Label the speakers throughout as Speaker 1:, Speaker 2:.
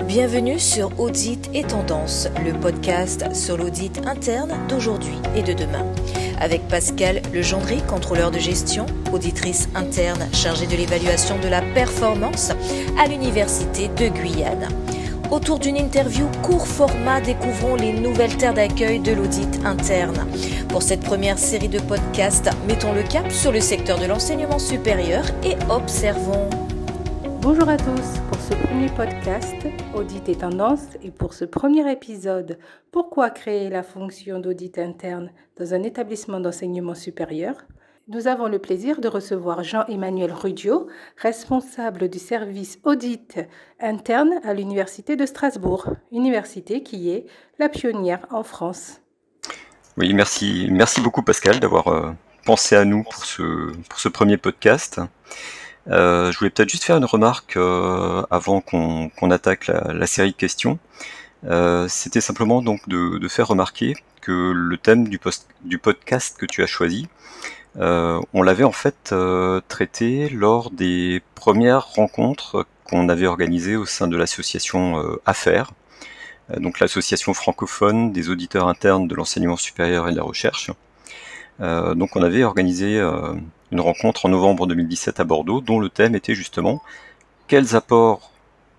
Speaker 1: Bienvenue sur Audit et Tendance, le podcast sur l'audit interne d'aujourd'hui et de demain. Avec Pascal Legendry, contrôleur de gestion, auditrice interne chargée de l'évaluation de la performance à l'Université de Guyane. Autour d'une interview court format, découvrons les nouvelles terres d'accueil de l'audit interne. Pour cette première série de podcasts, mettons le cap sur le secteur de l'enseignement supérieur et observons.
Speaker 2: Bonjour à tous, pour ce premier podcast, Audit et Tendance, et pour ce premier épisode, pourquoi créer la fonction d'audit interne dans un établissement d'enseignement supérieur, nous avons le plaisir de recevoir Jean-Emmanuel Rudio, responsable du service audit interne à l'Université de Strasbourg, université qui est la pionnière en France.
Speaker 3: Oui, merci beaucoup Pascal d'avoir pensé à nous pour ce premier podcast. Je voulais peut-être juste faire une remarque avant qu'on attaque la série de questions. C'était simplement donc de faire remarquer que le thème du podcast que tu as choisi, on l'avait en fait traité lors des premières rencontres qu'on avait organisées au sein de l'association AFAIRE, donc l'association francophone des auditeurs internes de l'enseignement supérieur et de la recherche. Donc on avait organisé une rencontre en novembre 2017 à Bordeaux, dont le thème était justement quels apports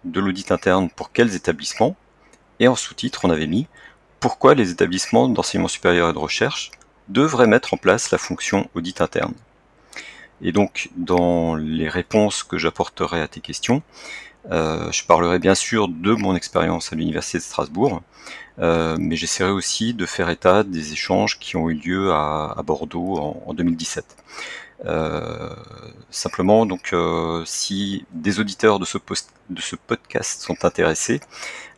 Speaker 3: de l'audit interne pour quels établissements, et en sous-titre on avait mis pourquoi les établissements d'enseignement supérieur et de recherche devraient mettre en place la fonction audit interne. Et donc dans les réponses que j'apporterai à tes questions, je parlerai bien sûr de mon expérience à l'Université de Strasbourg, mais j'essaierai aussi de faire état des échanges qui ont eu lieu à Bordeaux en 2017. Simplement, donc, si des auditeurs de ce podcast sont intéressés,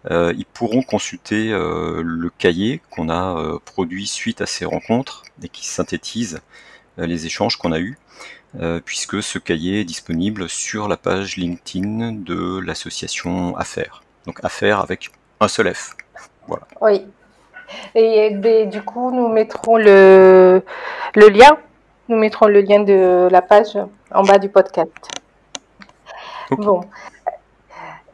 Speaker 3: ils pourront consulter le cahier qu'on a produit suite à ces rencontres et qui synthétise les échanges qu'on a eus, puisque ce cahier est disponible sur la page LinkedIn de l'association AFAIRE. Donc AFAIRE avec un seul F. Voilà.
Speaker 2: Oui. Et du coup, nous mettrons le lien. Nous mettrons le lien de la page en bas du podcast. Okay. Bon.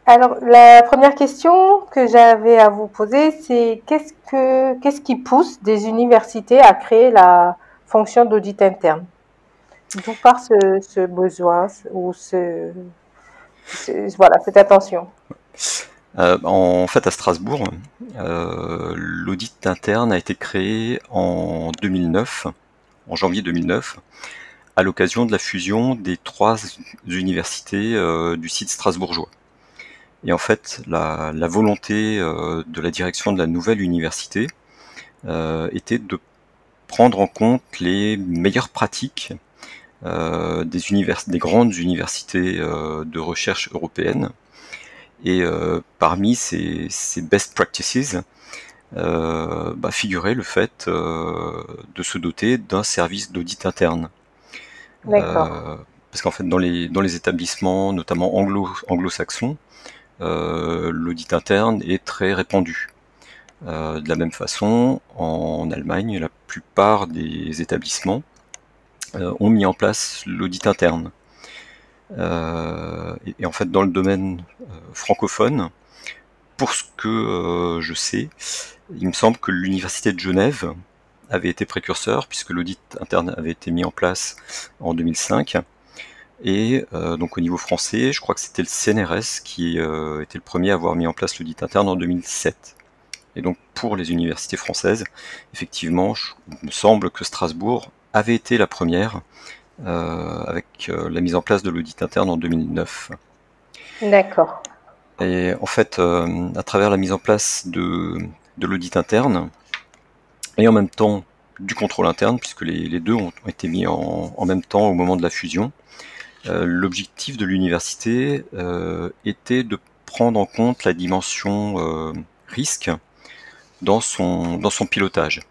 Speaker 2: Alors, la première question que j'avais à vous poser, c'est qu'est-ce qui pousse des universités à créer la fonction d'audit interne? D'où part ce besoin ou cette attention?
Speaker 3: En fait, à Strasbourg, l'audit interne a été créé en 2009, en janvier 2009, à l'occasion de la fusion des 3 universités du site strasbourgeois. Et en fait, la volonté de la direction de la nouvelle université était de prendre en compte les meilleures pratiques des grandes universités de recherche européennes. Et parmi ces best practices, figurait le fait de se doter d'un service d'audit interne. Parce qu'en fait, dans les établissements, notamment anglo-saxons, l'audit interne est très répandu. De la même façon, en Allemagne, la plupart des établissements ont mis en place l'audit interne. Et en fait, dans le domaine francophone, pour ce que je sais, il me semble que l'Université de Genève avait été précurseur, puisque l'audit interne avait été mis en place en 2005. Et donc au niveau français, je crois que c'était le CNRS qui était le premier à avoir mis en place l'audit interne en 2007. Et donc pour les universités françaises, effectivement, il me semble que Strasbourg avait été la première avec la mise en place de l'audit interne en 2009.
Speaker 2: D'accord.
Speaker 3: Et en fait, à travers la mise en place de l'audit interne, et en même temps du contrôle interne, puisque les deux ont été mis en même temps au moment de la fusion, l'objectif de l'université était de prendre en compte la dimension risque dans son pilotage,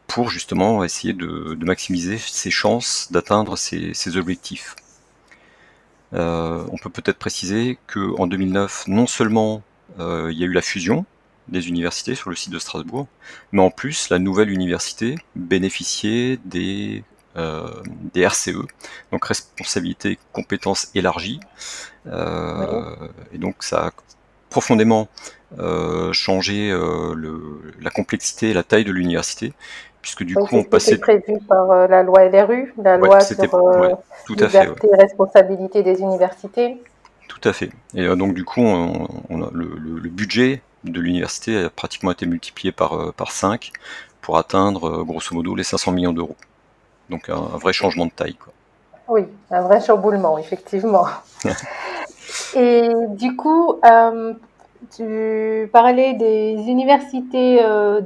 Speaker 3: pour justement essayer de maximiser ses chances d'atteindre ses objectifs. On peut peut-être préciser qu'en 2009, non seulement il y a eu la fusion des universités sur le site de Strasbourg, mais en plus la nouvelle université bénéficiait des RCE, donc responsabilité compétences élargies, et donc ça a profondément changé la complexité et la taille de l'université, puisque du coup, on passait...
Speaker 2: C'était prévu par la loi LRU, la loi sur liberté et responsabilité des universités.
Speaker 3: Tout à fait. Et donc, du coup, le budget de l'université a pratiquement été multiplié par 5 pour atteindre, grosso modo, les 500 millions d'euros. Donc, un vrai changement de taille, quoi.
Speaker 2: Oui, un vrai chamboulement, effectivement. Et du coup, tu parlais des universités,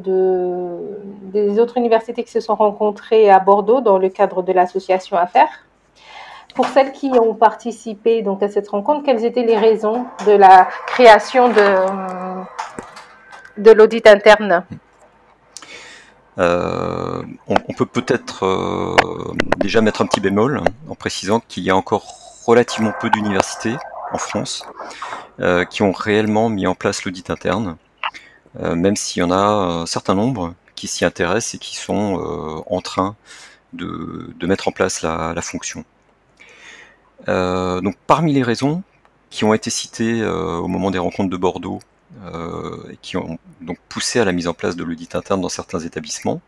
Speaker 2: des autres universités qui se sont rencontrées à Bordeaux dans le cadre de l'association Affaires. Pour celles qui ont participé donc, à cette rencontre, quelles étaient les raisons de la création de l'audit interne ?
Speaker 3: On peut peut-être déjà mettre un petit bémol en précisant qu'il y a encore relativement peu d'universités en France qui ont réellement mis en place l'audit interne, même s'il y en a un certain nombre qui s'y intéressent et qui sont en train de mettre en place la fonction. Donc parmi les raisons qui ont été citées au moment des rencontres de Bordeaux et qui ont donc poussé à la mise en place de l'audit interne dans certains établissements,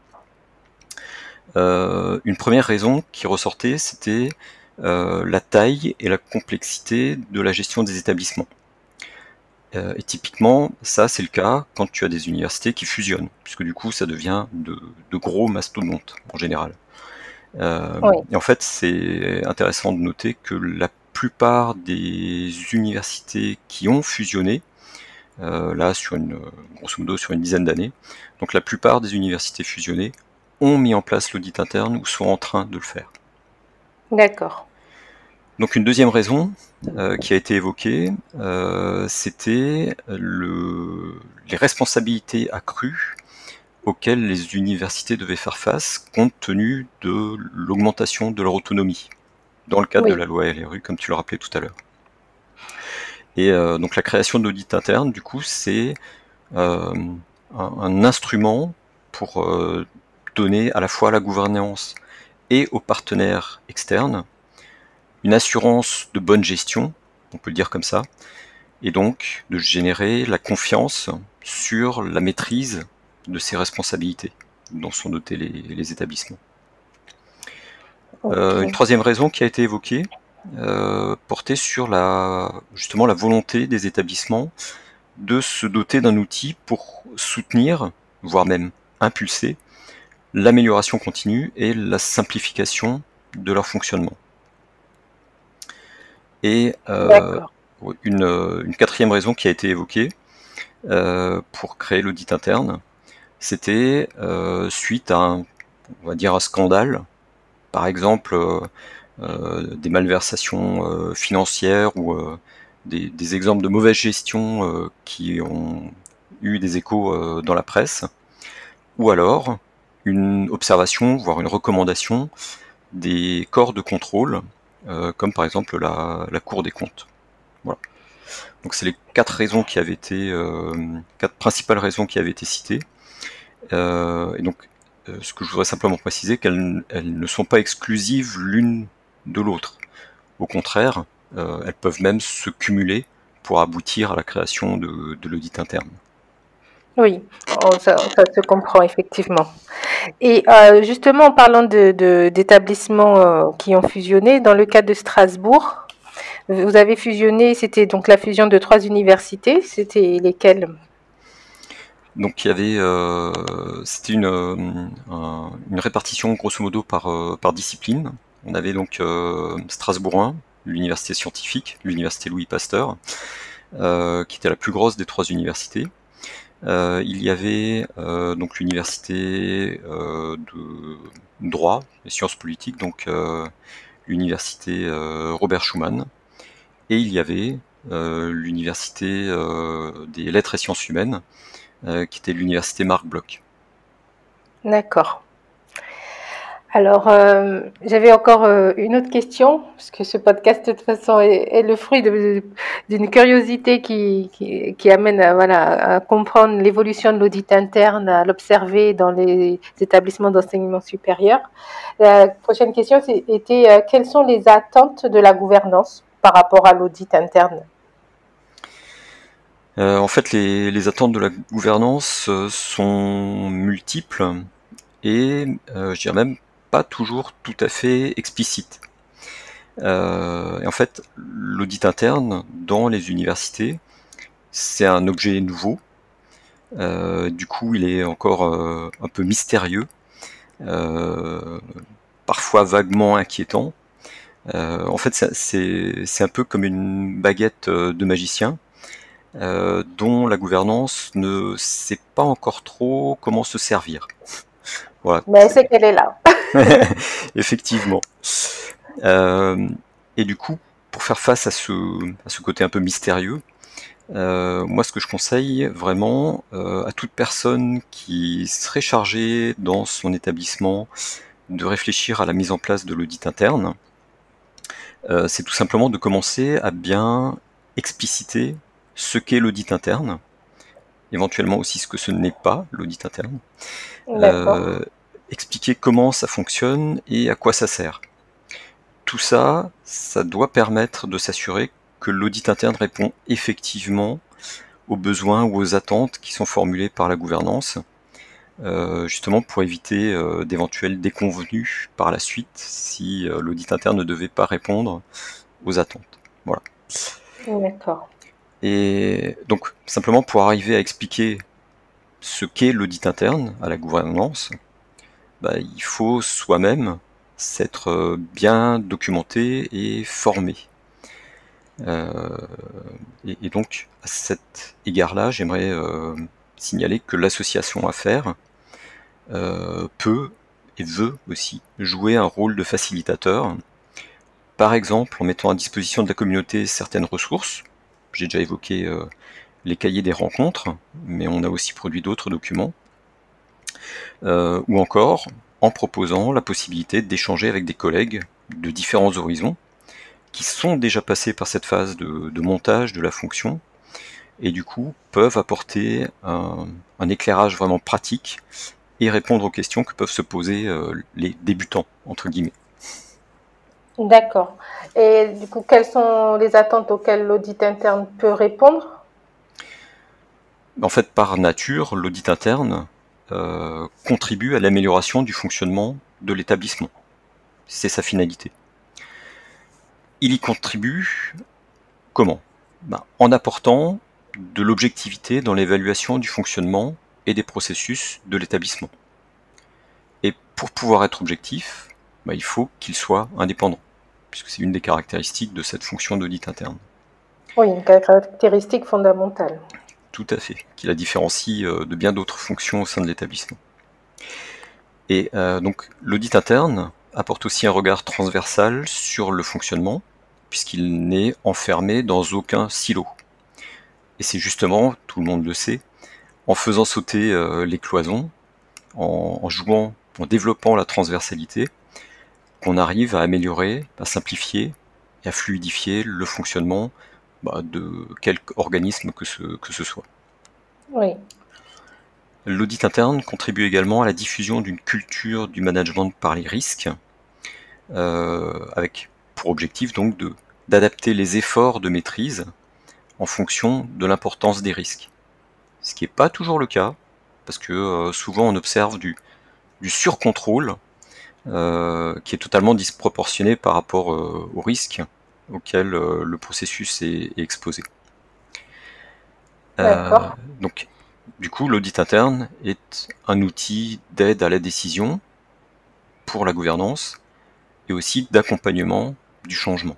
Speaker 3: une première raison qui ressortait, c'était la taille et la complexité de la gestion des établissements. Et typiquement, ça c'est le cas quand tu as des universités qui fusionnent, puisque du coup ça devient de gros mastodontes en général. Oui. Et en fait, c'est intéressant de noter que la plupart des universités qui ont fusionné, là grosso modo sur une dizaine d'années, donc la plupart des universités fusionnées ont mis en place l'audit interne ou sont en train de le faire.
Speaker 2: D'accord.
Speaker 3: Donc une deuxième raison qui a été évoquée, c'était les responsabilités accrues auxquelles les universités devaient faire face compte tenu de l'augmentation de leur autonomie, dans le cadre de la loi LRU, comme tu le rappelais tout à l'heure. Et donc la création de l'audit interne, du coup, c'est un instrument pour donner à la fois à la gouvernance et aux partenaires externes une assurance de bonne gestion, on peut le dire comme ça, et donc de générer la confiance sur la maîtrise de ces responsabilités dont sont dotés les établissements. Okay. Une troisième raison qui a été évoquée portait sur justement la volonté des établissements de se doter d'un outil pour soutenir, voire même impulser, l'amélioration continue et la simplification de leur fonctionnement. Et une quatrième raison qui a été évoquée pour créer l'audit interne, c'était suite à on va dire un scandale, par exemple des malversations financières ou des exemples de mauvaise gestion qui ont eu des échos dans la presse, ou alors une observation, voire une recommandation des corps de contrôle, comme par exemple la Cour des comptes. Voilà. Donc c'est les quatre principales raisons qui avaient été citées. Et donc ce que je voudrais simplement préciser, qu'elles ne sont pas exclusives l'une de l'autre. Au contraire, elles peuvent même se cumuler pour aboutir à la création de l'audit interne.
Speaker 2: Oui, ça se comprend effectivement. Et justement, en parlant d'établissements qui ont fusionné, dans le cas de Strasbourg, vous avez fusionné, c'était donc la fusion de 3 universités, c'était lesquelles ?
Speaker 3: Donc il y avait, c'était une répartition grosso modo par discipline. On avait donc Strasbourg 1, l'université scientifique, l'université Louis Pasteur, qui était la plus grosse des 3 universités. Il y avait donc l'université de droit et sciences politiques, donc l'université Robert Schuman, et il y avait l'université des lettres et sciences humaines, qui était l'université Marc Bloch.
Speaker 2: D'accord. Alors, j'avais encore une autre question, parce que ce podcast, de toute façon, est le fruit d'une curiosité qui amène à comprendre l'évolution de l'audit interne, à l'observer dans les établissements d'enseignement supérieur. La prochaine question était quelles sont les attentes de la gouvernance par rapport à l'audit interne ?
Speaker 3: En fait, les attentes de la gouvernance sont multiples et je dirais même pas toujours tout à fait explicites. Et en fait, l'audit interne dans les universités, c'est un objet nouveau. Du coup, il est encore un peu mystérieux, parfois vaguement inquiétant. En fait, c'est un peu comme une baguette de magicien, dont la gouvernance ne sait pas encore trop comment se servir. Voilà.
Speaker 2: Mais c'est qu'elle est là.
Speaker 3: Effectivement. Et du coup, pour faire face à ce côté un peu mystérieux, moi, ce que je conseille vraiment à toute personne qui serait chargée dans son établissement de réfléchir à la mise en place de l'audit interne, c'est tout simplement de commencer à bien expliciter ce qu'est l'audit interne, éventuellement aussi ce que ce n'est pas l'audit interne,
Speaker 2: D'accord.
Speaker 3: expliquer comment ça fonctionne et à quoi ça sert. Tout ça, ça doit permettre de s'assurer que l'audit interne répond effectivement aux besoins ou aux attentes qui sont formulées par la gouvernance, justement pour éviter d'éventuelles déconvenues par la suite si l'audit interne ne devait pas répondre aux attentes. Voilà.
Speaker 2: D'accord.
Speaker 3: Et donc, simplement pour arriver à expliquer ce qu'est l'audit interne à la gouvernance, il faut soi-même s'être bien documenté et formé. Et donc, à cet égard-là, j'aimerais signaler que l'association Affaires peut et veut aussi jouer un rôle de facilitateur, par exemple en mettant à disposition de la communauté certaines ressources. J'ai déjà évoqué les cahiers des rencontres, mais on a aussi produit d'autres documents, ou encore en proposant la possibilité d'échanger avec des collègues de différents horizons qui sont déjà passés par cette phase de montage de la fonction et du coup peuvent apporter un éclairage vraiment pratique et répondre aux questions que peuvent se poser les débutants, entre guillemets.
Speaker 2: D'accord. Et du coup, quelles sont les attentes auxquelles l'audit interne peut répondre?
Speaker 3: En fait, par nature, l'audit interne contribue à l'amélioration du fonctionnement de l'établissement. C'est sa finalité. Il y contribue comment? En apportant de l'objectivité dans l'évaluation du fonctionnement et des processus de l'établissement. Et pour pouvoir être objectif, il faut qu'il soit indépendant, puisque c'est une des caractéristiques de cette fonction d'audit interne.
Speaker 2: Oui, une caractéristique fondamentale.
Speaker 3: Tout à fait, qui la différencie de bien d'autres fonctions au sein de l'établissement. Et donc l'audit interne apporte aussi un regard transversal sur le fonctionnement, puisqu'il n'est enfermé dans aucun silo. Et c'est justement, tout le monde le sait, en faisant sauter les cloisons, en développant la transversalité, qu'on arrive à améliorer, à simplifier et à fluidifier le fonctionnement de quelque organisme que ce soit.
Speaker 2: Oui.
Speaker 3: L'audit interne contribue également à la diffusion d'une culture du management par les risques, avec pour objectif donc d'adapter les efforts de maîtrise en fonction de l'importance des risques. Ce qui n'est pas toujours le cas, parce que souvent on observe du surcontrôle qui est totalement disproportionné par rapport aux risques auxquels le processus est exposé.
Speaker 2: D'accord.
Speaker 3: Donc, du coup, l'audit interne est un outil d'aide à la décision pour la gouvernance et aussi d'accompagnement du changement.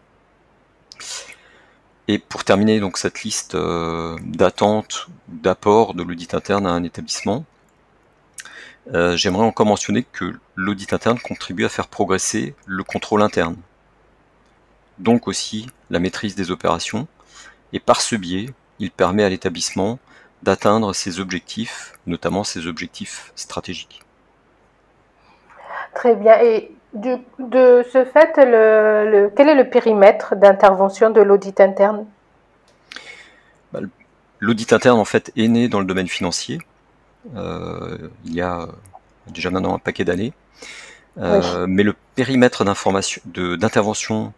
Speaker 3: Et pour terminer donc cette liste d'attentes, d'apports de l'audit interne à un établissement, j'aimerais encore mentionner que l'audit interne contribue à faire progresser le contrôle interne, donc aussi la maîtrise des opérations, et par ce biais, il permet à l'établissement d'atteindre ses objectifs, notamment ses objectifs stratégiques.
Speaker 2: Très bien. Et de ce fait, quel est le périmètre d'intervention de l'audit interne?
Speaker 3: L'audit interne, en fait, est né dans le domaine financier, il y a déjà maintenant un paquet d'années,
Speaker 2: Oui.
Speaker 3: mais le périmètre d'intervention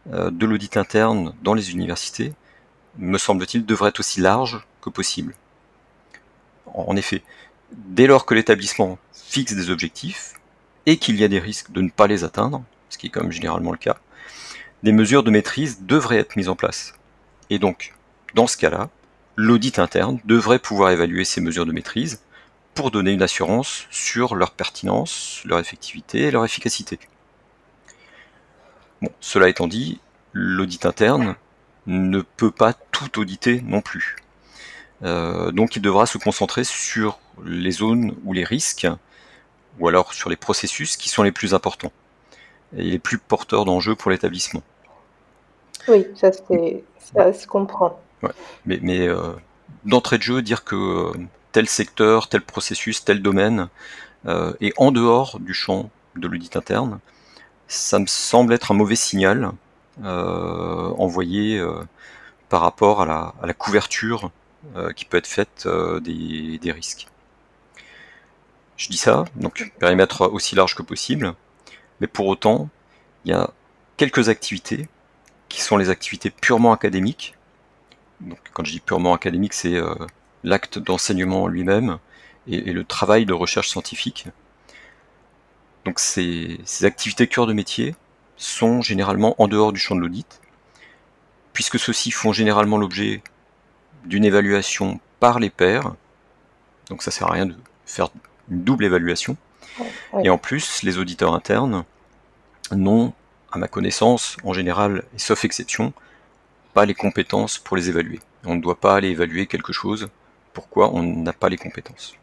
Speaker 3: de l'audit interne dans les universités me semble-t-il, devrait être aussi large que possible. En effet, dès lors que l'établissement fixe des objectifs et qu'il y a des risques de ne pas les atteindre, ce qui est quand même généralement le cas, des mesures de maîtrise devraient être mises en place. Et donc, dans ce cas-là, l'audit interne devrait pouvoir évaluer ces mesures de maîtrise pour donner une assurance sur leur pertinence, leur effectivité et leur efficacité. Bon, cela étant dit, l'audit interne ne peut pas tout auditer non plus. Donc il devra se concentrer sur les zones ou les risques, ou alors sur les processus qui sont les plus importants et les plus porteurs d'enjeux pour l'établissement.
Speaker 2: Oui, ça se comprend.
Speaker 3: Ouais. Mais d'entrée de jeu, dire que tel secteur, tel processus, tel domaine est en dehors du champ de l'audit interne, ça me semble être un mauvais signal envoyé par rapport à la couverture qui peut être faite des risques. Je dis ça, donc périmètre aussi large que possible, mais pour autant, il y a quelques activités qui sont les activités purement académiques. Donc, quand je dis purement académique, c'est l'acte d'enseignement lui-même et le travail de recherche scientifique. Donc ces activités cœur de métier sont généralement en dehors du champ de l'audit, puisque ceux-ci font généralement l'objet d'une évaluation par les pairs, donc ça sert à rien de faire une double évaluation,
Speaker 2: Oui.
Speaker 3: et en plus les auditeurs internes n'ont, à ma connaissance, en général, et sauf exception, pas les compétences pour les évaluer. On ne doit pas aller évaluer quelque chose, pourquoi on n'a pas les compétences.